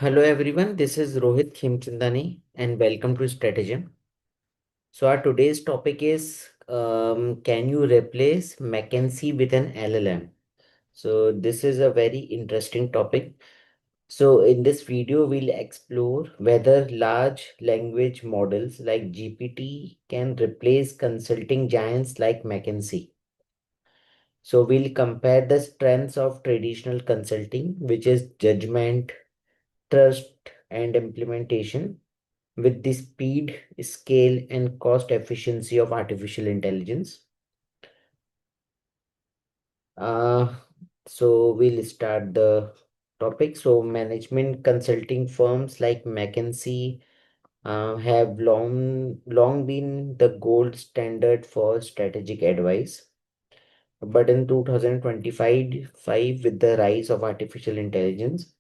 Hello everyone, this is Rohit Khimchandani and welcome to Stratigem. So our today's topic is can you replace McKinsey with an LLM? So this is a very interesting topic. So in this video, we'll explore whether large language models like GPT can replace consulting giants like McKinsey. So we'll compare the strengths of traditional consulting, which is judgment, trust, and implementation with the speed, scale, and cost efficiency of artificial intelligence. Uh, so we'll start the topic. So management consulting firms like McKinsey have long been the gold standard for strategic advice. But in 2025, with the rise of artificial intelligence,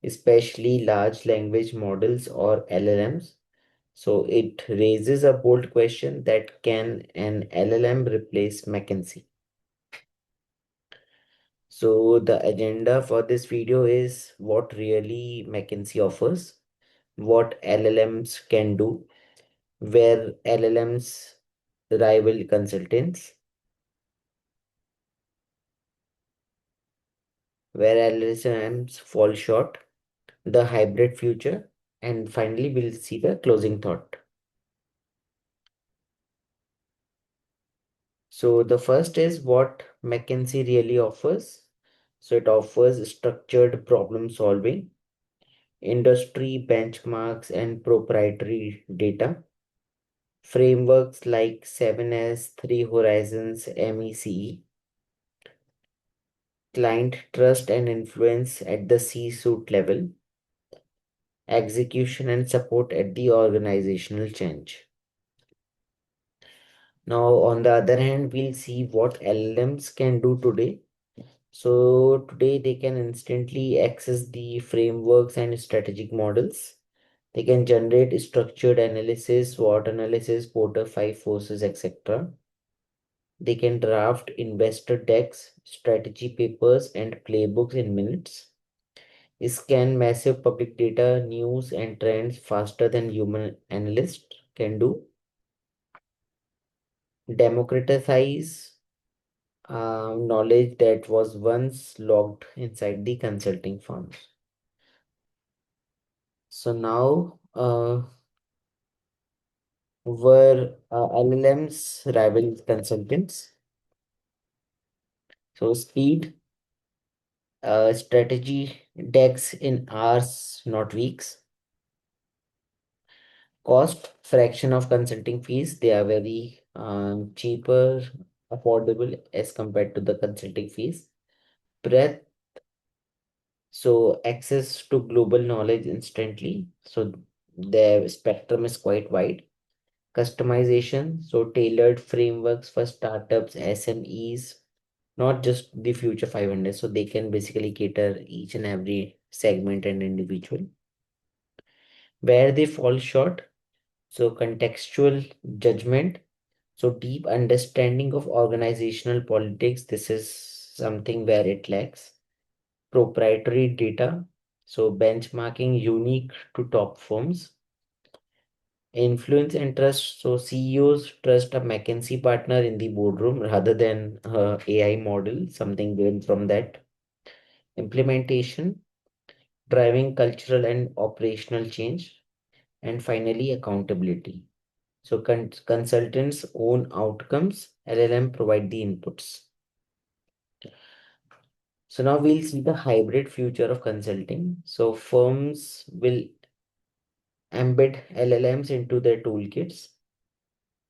especially large language models or LLMs, so it raises a bold question that can an LLM replace McKinsey? So the agenda for this video is what really McKinsey offers, what LLMs can do, where LLMs rival consultants, where LLMs fall short, the hybrid future, and finally we'll see the closing thought. So the first is what McKinsey really offers. So it offers structured problem solving, industry benchmarks and proprietary data, frameworks like 7S, Three Horizons, MECE, client trust and influence at the C-suite level, execution and support at the organizational change. Now, on the other hand, we'll see what LLMs can do today. So today they can instantly access the frameworks and strategic models. They can generate structured analysis, SWOT analysis, Porter 5 forces, etc. They can draft investor decks, strategy papers, and playbooks in minutes. Scan massive public data, news, and trends faster than human analysts can do. Democratize knowledge that was once locked inside the consulting firms. So now, were LLMs rival consultants? So speed, strategy decks in hours, not weeks. Cost, fraction of consulting fees. They are very cheaper, affordable as compared to the consulting fees. Breadth, so access to global knowledge instantly. So their spectrum is quite wide. Customization, so tailored frameworks for startups, SMEs, not just the future 500. So they can basically cater each and every segment and individual. Where they fall short, so contextual judgment, so deep understanding of organizational politics, this is something where it lacks. Proprietary data, so benchmarking unique to top firms. Influence and trust, so CEOs trust a McKinsey partner in the boardroom rather than AI model, something given from that. Implementation, driving cultural and operational change. And finally, accountability. So consultants own outcomes, LLM provide the inputs. So now we'll see the hybrid future of consulting. So firms will embed LLMs into their toolkits.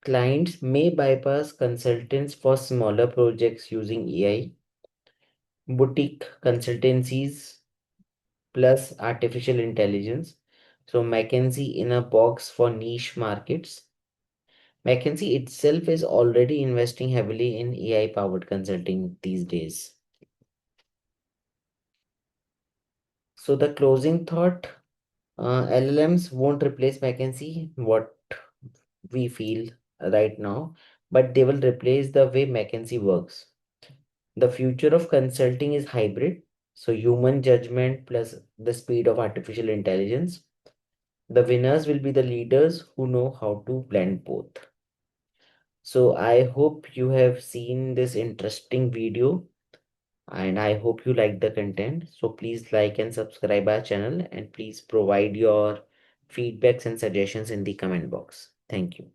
Clients may bypass consultants for smaller projects using AI. Boutique consultancies plus artificial intelligence. So McKinsey in a box for niche markets. McKinsey itself is already investing heavily in AI powered consulting these days. So the closing thought, LLMs won't replace McKinsey, what we feel right now, but they will replace the way McKinsey works. The future of consulting is hybrid. So human judgment plus the speed of artificial intelligence. The winners will be the leaders who know how to blend both. So I hope you have seen this interesting video and I hope you like the content. So please like and subscribe our channel and please provide your feedbacks and suggestions in the comment box. Thank you.